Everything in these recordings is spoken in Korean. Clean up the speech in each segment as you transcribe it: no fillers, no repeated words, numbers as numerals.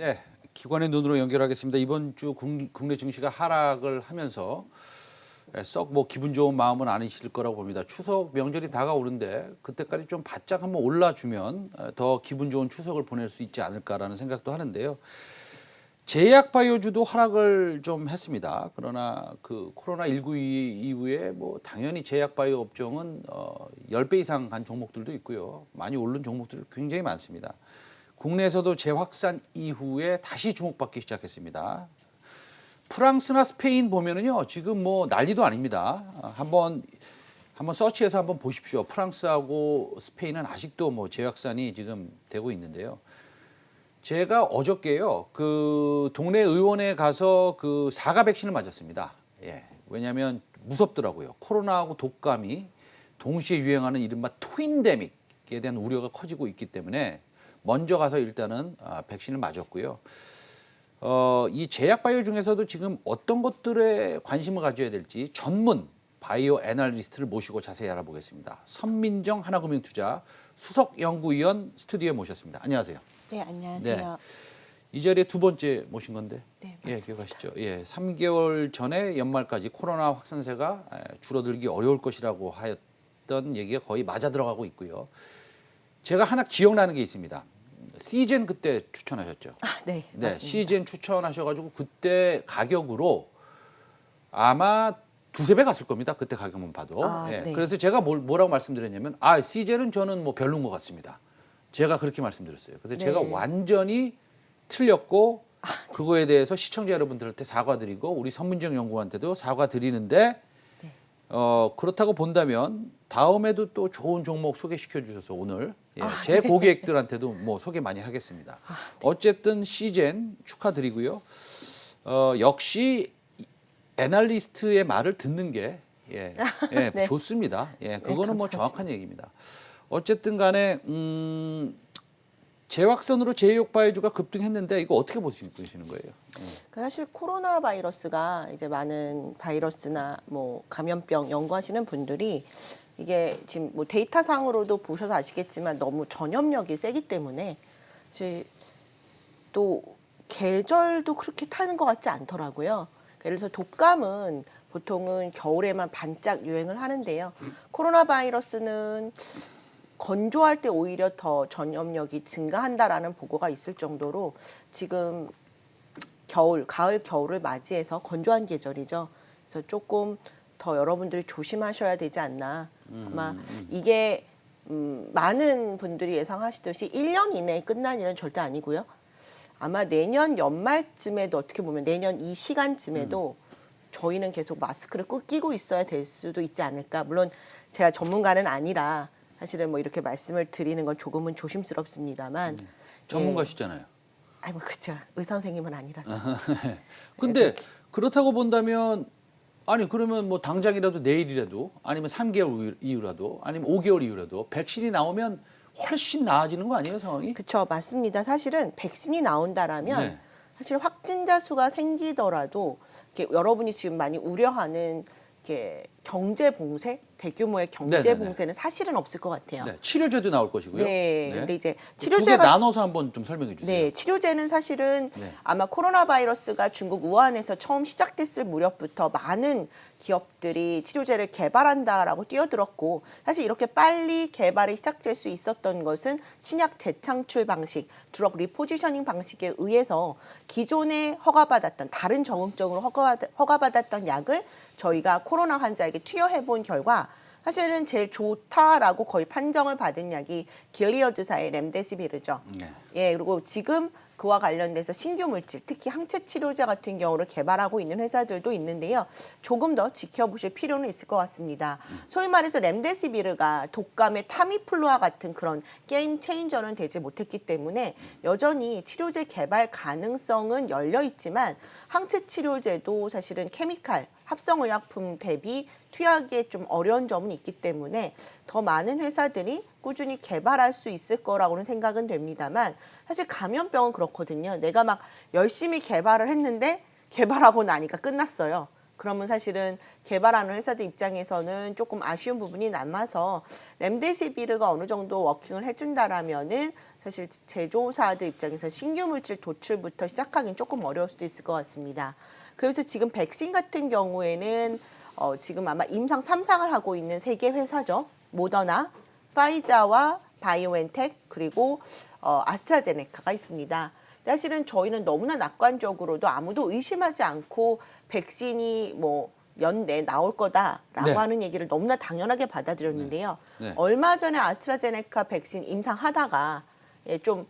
네, 기관의 눈으로 연결하겠습니다. 이번 주 국내 증시가 하락을 하면서 썩 뭐 기분 좋은 마음은 아니실 거라고 봅니다. 추석 명절이 다가오는데 그때까지 좀 바짝 한번 올라주면 더 기분 좋은 추석을 보낼 수 있지 않을까라는 생각도 하는데요. 제약 바이오주도 하락을 좀 했습니다. 그러나 그 코로나19 이후에 뭐 당연히 제약 바이오 업종은 10배 이상 간 종목들도 있고요. 많이 오른 종목들 굉장히 많습니다. 국내에서도 재확산 이후에 다시 주목받기 시작했습니다. 프랑스나 스페인 보면은요, 지금 뭐 난리도 아닙니다. 한번 서치해서 한번 보십시오. 프랑스하고 스페인은 아직도 뭐 재확산이 지금 되고 있는데요. 제가 어저께요, 그 동네 의원에 가서 그 사가 백신을 맞았습니다. 예. 왜냐하면 무섭더라고요. 코로나하고 독감이 동시에 유행하는 이른바 트윈데믹에 대한 우려가 커지고 있기 때문에 먼저 가서 일단은 백신을 맞았고요. 이 제약 바이오 중에서도 지금 어떤 것들에 관심을 가져야 될지 전문 바이오 애널리스트를 모시고 자세히 알아보겠습니다. 선민정 하나금융투자 수석연구위원 스튜디오에 모셨습니다. 안녕하세요. 네, 안녕하세요. 네. 이 자리에 두 번째 모신 건데. 네, 예, 맞습니다. 기억하시죠? 예, 3개월 전에 연말까지 코로나 확산세가 줄어들기 어려울 것이라고 하였던 얘기가 거의 맞아 들어가고 있고요. 제가 하나 기억나는 게 있습니다. 시젠 그때 추천하셨죠? 네, 네, 맞습니다. 시젠 추천하셔가지고 그때 가격으로 아마 두세 배 갔을 겁니다. 그때 가격만 봐도. 예, 네. 그래서 제가 뭐라고 말씀드렸냐면, 시젠은 저는 뭐 별로인 것 같습니다. 제가 그렇게 말씀드렸어요. 그래서 제가 네. 완전히 틀렸고 그거에 대해서 시청자 여러분들한테 사과드리고 우리 선민정 연구원한테도 사과드리는데 네. 그렇다고 본다면 다음에도 또 좋은 종목 소개시켜 주셔서 오늘 제 네. 고객들한테도 뭐 소개 많이 하겠습니다. 네. 어쨌든 시젠 축하드리고요. 역시 애널리스트의 말을 듣는 게 네. 좋습니다. 예, 그거는 뭐 감사합니다. 정확한 얘기입니다. 어쨌든 간에 재확산으로 제약 바이오주가 급등했는데 이거 어떻게 보시는 거예요? 사실 코로나 바이러스가 이제 많은 바이러스나 뭐 감염병 연구하시는 분들이 이게 지금 뭐 데이터상으로도 보셔서 아시겠지만 너무 전염력이 세기 때문에 사실 또 계절도 그렇게 타는 것 같지 않더라고요. 예를 들어서 독감은 보통은 겨울에만 반짝 유행을 하는데요. 코로나 바이러스는 건조할 때 오히려 더 전염력이 증가한다라는 보고가 있을 정도로 지금 가을, 겨울을 맞이해서 건조한 계절이죠. 그래서 조금 더 여러분들이 조심하셔야 되지 않나. 아마 이게 많은 분들이 예상하시듯이 1년 이내에 끝난 일은 절대 아니고요. 아마 내년 연말쯤에도 어떻게 보면 내년 이 시간쯤에도 저희는 계속 마스크를 꼭 끼고 있어야 될 수도 있지 않을까. 물론 제가 전문가는 아니라 사실은 뭐 이렇게 말씀을 드리는 건 조금은 조심스럽습니다만. 전문가시잖아요. 아이 뭐 그렇죠. 의사 선생님은 아니라서. 근데 그렇다고 본다면 그러면 뭐 당장이라도 내일이라도 아니면 3개월 이후라도 아니면 5개월 이후라도 백신이 나오면 훨씬 나아지는 거 아니에요, 상황이? 그렇죠. 맞습니다. 사실은 백신이 나온다라면 네. 사실 확진자 수가 생기더라도 이렇게 여러분이 지금 많이 우려하는 이렇게 경제 봉쇄, 대규모의 경제 네네네. 봉쇄는 사실은 없을 것 같아요. 네, 치료제도 나올 것이고요. 네. 근데 이제 두개 치료제가 나눠서 한번 좀 설명해 주세요. 네, 치료제는 사실은 네. 아마 코로나 바이러스가 중국 우한에서 처음 시작됐을 무렵부터 많은 기업들이 치료제를 개발한다라고 뛰어들었고, 사실 이렇게 빨리 개발이 시작될 수 있었던 것은 신약 재창출 방식, 드럭 리포지셔닝 방식에 의해서 기존에 허가받았던 다른 적응증으로 허가받았던 약을 저희가 코로나 환자에게 투여해본 결과 사실은 제일 좋다라고 거의 판정을 받은 약이 길리어드사의 렘데시비르죠. 네. 예, 그리고 지금 그와 관련돼서 신규 물질, 특히 항체 치료제 같은 경우를 개발하고 있는 회사들도 있는데요. 조금 더 지켜보실 필요는 있을 것 같습니다. 소위 말해서 렘데시비르가 독감의 타미플루와 같은 그런 게임 체인저는 되지 못했기 때문에 여전히 치료제 개발 가능성은 열려 있지만 항체 치료제도 사실은 케미칼, 합성의약품 대비 투여하기에 좀 어려운 점은 있기 때문에 더 많은 회사들이 꾸준히 개발할 수 있을 거라고는 생각은 됩니다만, 사실 감염병은 그렇거든요. 내가 막 열심히 개발을 했는데 개발하고 나니까 끝났어요. 그러면 사실은 개발하는 회사들 입장에서는 조금 아쉬운 부분이 남아서 렘데시비르가 어느 정도 워킹을 해준다라면은 사실 제조사들 입장에서 신규 물질 도출부터 시작하기는 조금 어려울 수도 있을 것 같습니다. 그래서 지금 백신 같은 경우에는 지금 아마 임상 3상을 하고 있는 세 개 회사죠. 모더나, 파이자와 바이오엔텍 그리고 아스트라제네카가 있습니다. 사실은 저희는 너무나 낙관적으로도 아무도 의심하지 않고 백신이 뭐 연내 나올 거다라고 네. 하는 얘기를 너무나 당연하게 받아들였는데요. 네. 얼마 전에 아스트라제네카 백신 임상하다가 좀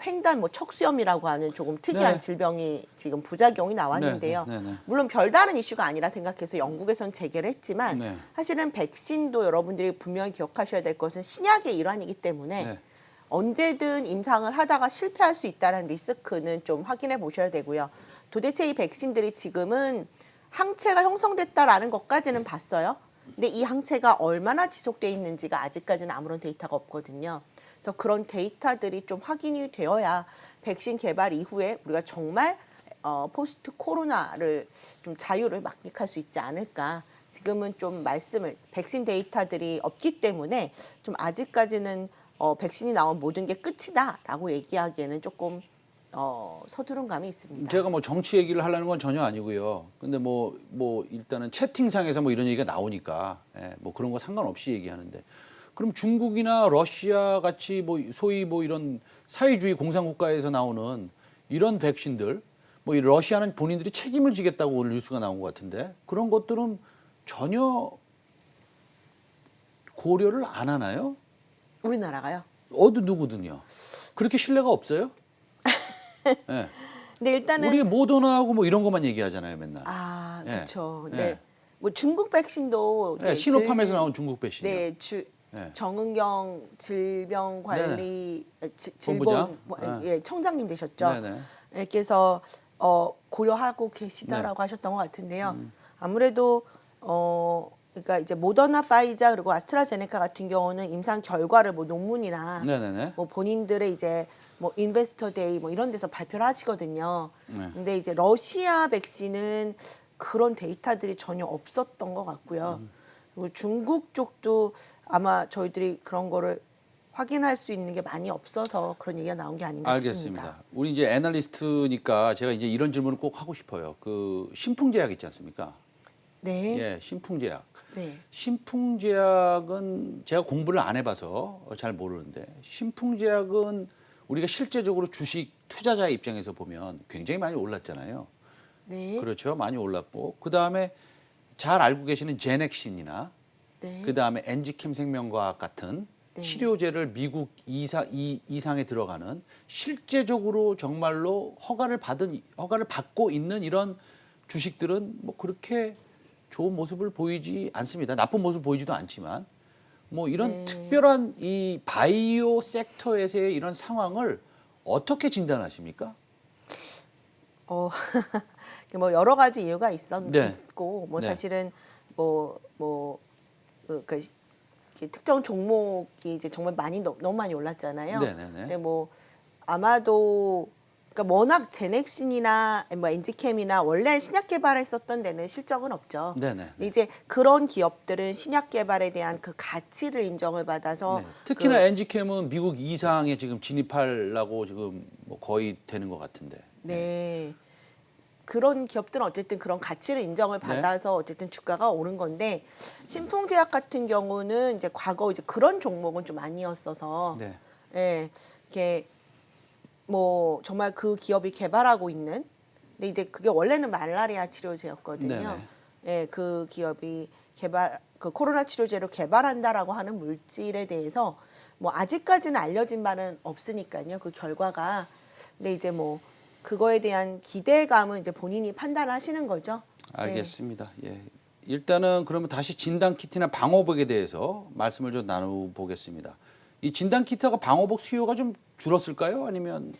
횡단 뭐 척수염이라고 하는 조금 특이한 네. 질병이 지금 부작용이 나왔는데요. 네. 물론 별다른 이슈가 아니라 생각해서 영국에선 재개를 했지만 네. 사실은 백신도 여러분들이 분명히 기억하셔야 될 것은 신약의 일환이기 때문에 네. 언제든 임상을 하다가 실패할 수 있다는 리스크는 좀 확인해 보셔야 되고요. 도대체 이 백신들이 지금은 항체가 형성됐다라는 것까지는 봤어요. 근데 이 항체가 얼마나 지속돼 있는지가 아직까지는 아무런 데이터가 없거든요. 그래서 그런 데이터들이 좀 확인이 되어야 백신 개발 이후에 우리가 정말 포스트 코로나를 좀 자유를 만끽할 수 있지 않을까. 지금은 좀 백신 데이터들이 없기 때문에 좀 아직까지는 백신이 나온 모든 게 끝이다라고 얘기하기에는 조금 서두른 감이 있습니다. 제가 뭐 정치 얘기를 하려는 건 전혀 아니고요. 근데 뭐 일단은 채팅상에서 뭐 이런 얘기가 나오니까 뭐 그런 거 상관없이 얘기하는데 그럼 중국이나 러시아 같이 뭐 소위 뭐 이런 사회주의 공산국가에서 나오는 이런 백신들 뭐 이 러시아는 본인들이 책임을 지겠다고 오늘 뉴스가 나온 것 같은데 그런 것들은 전혀 고려를 안 하나요? 우리나라가요? 어느 누구든요. 그렇게 신뢰가 없어요? 네. 근데 일단은 우리 모더나하고 뭐 이런 것만 얘기하잖아요, 맨날. 아, 예. 그렇죠. 예. 네. 뭐 중국 백신도 네, 시노팜에서 나온 중국 백신이요. 네, 예. 정은경 질병관리 본부장? 예, 청장님 되셨죠. 네네. 예, 그래서 고려하고 계시다라고 하셨던 것 같은데요. 아무래도 그러니까 이제 모더나, 파이자 그리고 아스트라제네카 같은 경우는 임상 결과를 뭐 논문이나 네네네. 뭐 본인들의 이제 뭐 인베스터 데이 뭐 이런 데서 발표를 하시거든요. 네. 근데 이제 러시아 백신은 그런 데이터들이 전혀 없었던 것 같고요. 그리고 중국 쪽도 아마 저희들이 그런 거를 확인할 수 있는 게 많이 없어서 그런 얘기가 나온 게 아닌가 싶습니다. 알겠습니다. 우리 이제 애널리스트니까 제가 이제 이런 질문을 꼭 하고 싶어요. 그 신풍제약 있지 않습니까? 네. 예, 신풍제약. 네. 신풍제약은 제가 공부를 안 해봐서 잘 모르는데 신풍제약은 우리가 실제적으로 주식 투자자 입장에서 보면 굉장히 많이 올랐잖아요. 네. 그렇죠. 많이 올랐고 그다음에 잘 알고 계시는 제넥신이나 네. 그다음에 엔지캠 생명과학 같은 네. 치료제를 미국 이상에 들어가는 실제적으로 정말로 허가를 받고 있는 이런 주식들은 뭐 그렇게 좋은 모습을 보이지 않습니다. 나쁜 모습을 보이지도 않지만 뭐 이런 네. 특별한 이 바이오 섹터에서의 이런 상황을 어떻게 진단하십니까? 뭐 여러 가지 이유가 네. 있고 뭐 네. 사실은 그 특정 종목이 이제 정말 너무 많이 올랐잖아요. 네네네. 근데 뭐 아마도 그러니까 워낙 제넥신이나 뭐 엔지캠이나 원래 신약 개발했었던 데는 실적은 없죠. 네네. 근데 이제 그런 기업들은 신약 개발에 대한 그 가치를 인정을 받아서 네. 특히나 엔지캠은 미국 이상에 지금 진입하려고 지금 뭐 거의 되는 것 같은데. 네. 그런 기업들은 어쨌든 그런 가치를 인정을 네. 받아서 어쨌든 주가가 오른 건데 신풍제약 같은 경우는 이제 과거 이제 그런 종목은 좀 아니었어서 네. 예, 이렇게 뭐 정말 그 기업이 개발하고 있는 근데 이제 그게 원래는 말라리아 치료제였거든요. 네네. 예, 그 기업이 그 코로나 치료제로 개발한다라고 하는 물질에 대해서 뭐 아직까지는 알려진 바는 없으니까요. 그 결과가 근데 이제 뭐 그거에 대한 기대감은 이제 본인이 판단하시는 거죠. 알겠습니다. 예. 일단은 그러면 다시 진단 키트나 방호복에 대해서 말씀을 좀 나눠보겠습니다. 이 진단 키트가 방호복 수요가 좀 줄었을까요? 아니면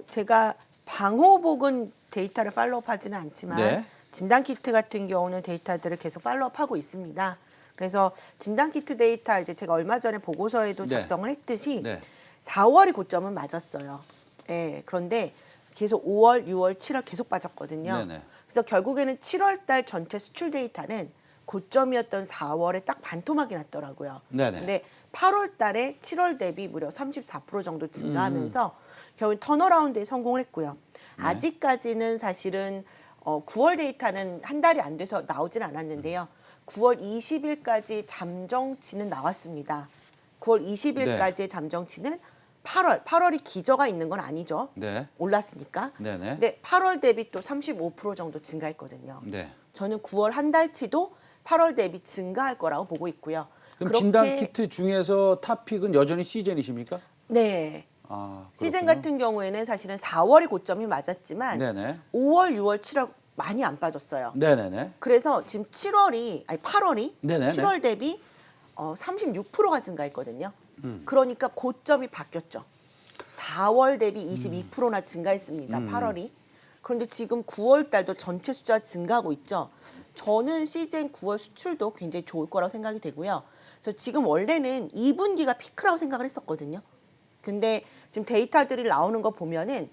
제가 방호복은 데이터를 팔로우하지는 않지만 네. 진단 키트 같은 경우는 데이터들을 계속 팔로우하고 있습니다. 그래서 진단 키트 데이터 이제 제가 얼마 전에 보고서에도 네. 작성을 했듯이 네. 4월이 고점은 맞았어요. 예. 그런데 계속 5월, 6월, 7월 계속 빠졌거든요. 네네. 그래서 결국에는 7월 달 전체 수출 데이터는 고점이었던 4월에 딱 반토막이 났더라고요. 네네. 근데 8월 달에 7월 대비 무려 34% 정도 증가하면서 결국 턴어라운드에 성공을 했고요. 아직까지는 사실은 9월 데이터는 한 달이 안 돼서 나오진 않았는데요. 9월 20일까지 잠정치는 나왔습니다. 9월 20일까지의 잠정치는 8월이 기저가 있는 건 아니죠. 네. 올랐으니까. 네네. 근데 8월 대비 또 35% 정도 증가했거든요. 네. 저는 9월 한 달치도 8월 대비 증가할 거라고 보고 있고요. 그럼 진단 키트 중에서 탑픽은 여전히 시젠이십니까? 네. 아, 시즌 그렇군요. 같은 경우에는 사실은 4월이 고점이 맞았지만 네네. 5월, 6월, 7월 많이 안 빠졌어요. 네네네. 그래서 지금 8월이 네네네. 7월 대비 36%가 증가했거든요. 그러니까 고점이 바뀌었죠. 4월 대비 22%나 증가했습니다. 8월이. 그런데 지금 9월 달도 전체 숫자가 증가하고 있죠. 저는 시즌 9월 수출도 굉장히 좋을 거라고 생각이 되고요. 그래서 지금 원래는 2분기가 피크라고 생각을 했었거든요. 근데 지금 데이터들이 나오는 거 보면은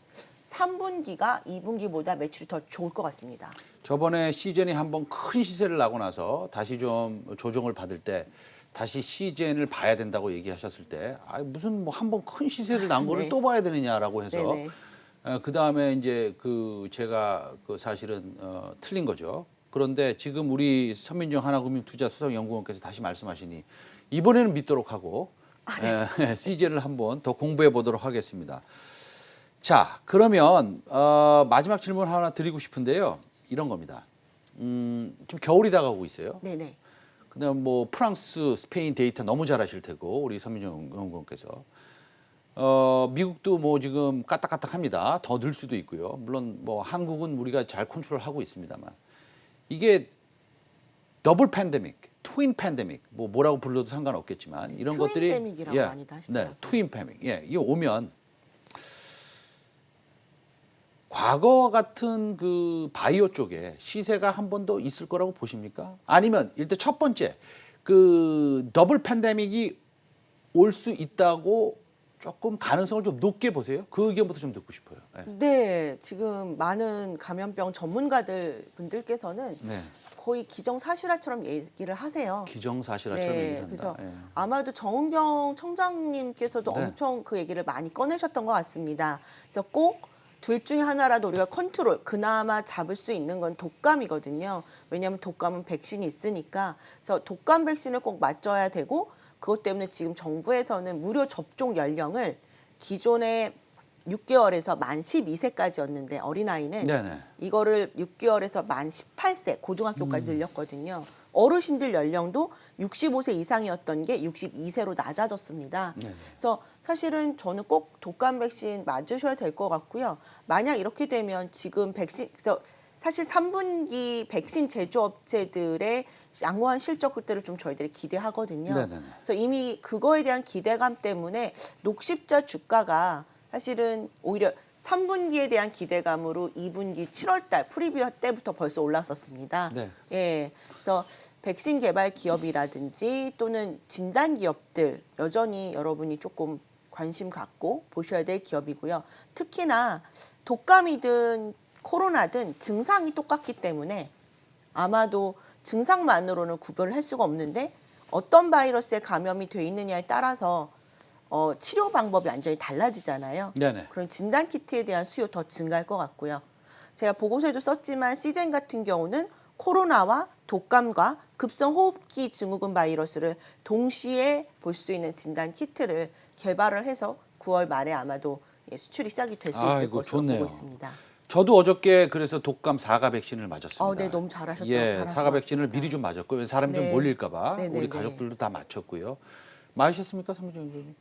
3분기가 2분기보다 매출이 더 좋을 것 같습니다. 저번에 시젠이 한번 큰 시세를 나고 나서 다시 좀 조정을 받을 때 다시 시젠을 봐야 된다고 얘기하셨을 때 무슨 뭐 한번 큰 시세를 난 거를 네. 또 봐야 되느냐라고 해서 네네. 그 다음에 이제 제가 사실은 틀린 거죠. 그런데 지금 우리 선민정 하나금융투자수석연구원께서 다시 말씀하시니 이번에는 믿도록 하고 시젠을 한번 더 공부해 보도록 하겠습니다. 자, 그러면 마지막 질문 하나 드리고 싶은데요. 이런 겁니다. 지금 겨울이 다가오고 있어요. 네네. 그다음 뭐 프랑스, 스페인 데이터 너무 잘하실 테고 우리 선민정 연구원께서 미국도 뭐 지금 까딱까딱합니다. 더 늘 수도 있고요. 물론 뭐 한국은 우리가 잘 컨트롤하고 있습니다만 이게 더블 팬데믹, 트윈 팬데믹 뭐라고 불러도 상관없겠지만 이런 것들이 트윈데믹이라고 많이 하시더라고요. 네, 트윈 팬데믹. 이게 오면 과거 같은 그 바이오 쪽에 시세가 한 번 더 있을 거라고 보십니까? 아니면 일단 첫 번째 그 더블 팬데믹이 올 수 있다고 조금 가능성을 좀 높게 보세요? 그 의견부터 좀 듣고 싶어요. 네. 네, 지금 많은 감염병 전문가들 분들께서는 네. 거의 기정사실화처럼 얘기를 하세요. 기정사실화처럼 네, 얘기를 한다. 그래서 예. 아마도 정은경 청장님께서도 네. 엄청 그 얘기를 많이 꺼내셨던 것 같습니다. 그래서 꼭 둘 중에 하나라도 우리가 컨트롤, 그나마 잡을 수 있는 건 독감이거든요. 왜냐하면 독감은 백신이 있으니까. 그래서 독감 백신을 꼭 맞춰야 되고 그것 때문에 지금 정부에서는 무료 접종 연령을 기존에 6개월에서 만 12세까지였는데 어린아이는 네네. 이거를 6개월에서 만 18세 고등학교까지 늘렸거든요. 어르신들 연령도 65세 이상이었던 게 62세로 낮아졌습니다. 네네. 그래서 사실은 저는 꼭 독감 백신 맞으셔야 될 것 같고요. 만약 이렇게 되면 지금 백신, 그래서 사실 3분기 백신 제조업체들의 양호한 실적들을 좀 저희들이 기대하거든요. 네네네. 그래서 이미 그거에 대한 기대감 때문에 녹십자 주가가 사실은 오히려 3분기에 대한 기대감으로 2분기 7월 달 프리뷰 때부터 벌써 올랐었습니다. 네. 예. 그래서 백신 개발 기업이라든지 또는 진단 기업들 여전히 여러분이 조금 관심 갖고 보셔야 될 기업이고요. 특히나 독감이든 코로나든 증상이 똑같기 때문에 아마도 증상만으로는 구별을 할 수가 없는데 어떤 바이러스에 감염이 돼 있느냐에 따라서 치료 방법이 완전히 달라지잖아요. 네네. 그럼 진단 키트에 대한 수요 더 증가할 것 같고요. 제가 보고서에도 썼지만 시젠 같은 경우는 코로나와 독감과 급성 호흡기 증후군 바이러스를 동시에 볼 수 있는 진단 키트를 개발을 해서 9월 말에 아마도 수출이 시작이 될 수 있을 아이고, 것으로 좋네요. 보고 있습니다. 저도 어저께 그래서 독감 4가 백신을 맞았습니다. 네, 너무 잘하셨다고. 예, 잘하신 4가 것 백신을 같습니다. 미리 좀 맞았고요. 사람이 좀 네. 몰릴까봐 네네네. 우리 가족들도 다 맞췄고요. 맞으셨습니까, 선민정 의원님?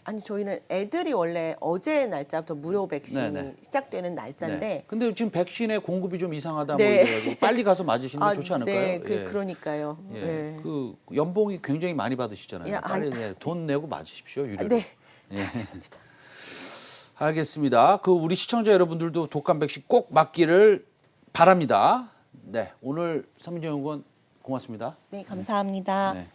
아니 저희는 애들이 원래 어제 날짜부터 무료 백신이 네네. 시작되는 날짜인데 네. 근데 지금 백신의 공급이 좀 이상하다 네. 뭐 이래가지고 빨리 가서 맞으시는 게 좋지 않을까요? 네, 예. 그러니까요. 예. 네. 그 연봉이 굉장히 많이 받으시잖아요. 예, 빨리 돈 내고 맞으십시오, 유료로. 네, 예. 알겠습니다. 알겠습니다. 그 우리 시청자 여러분들도 독감 백신 꼭 맞기를 바랍니다. 네, 오늘 선민정 연구원 고맙습니다. 네, 감사합니다. 네.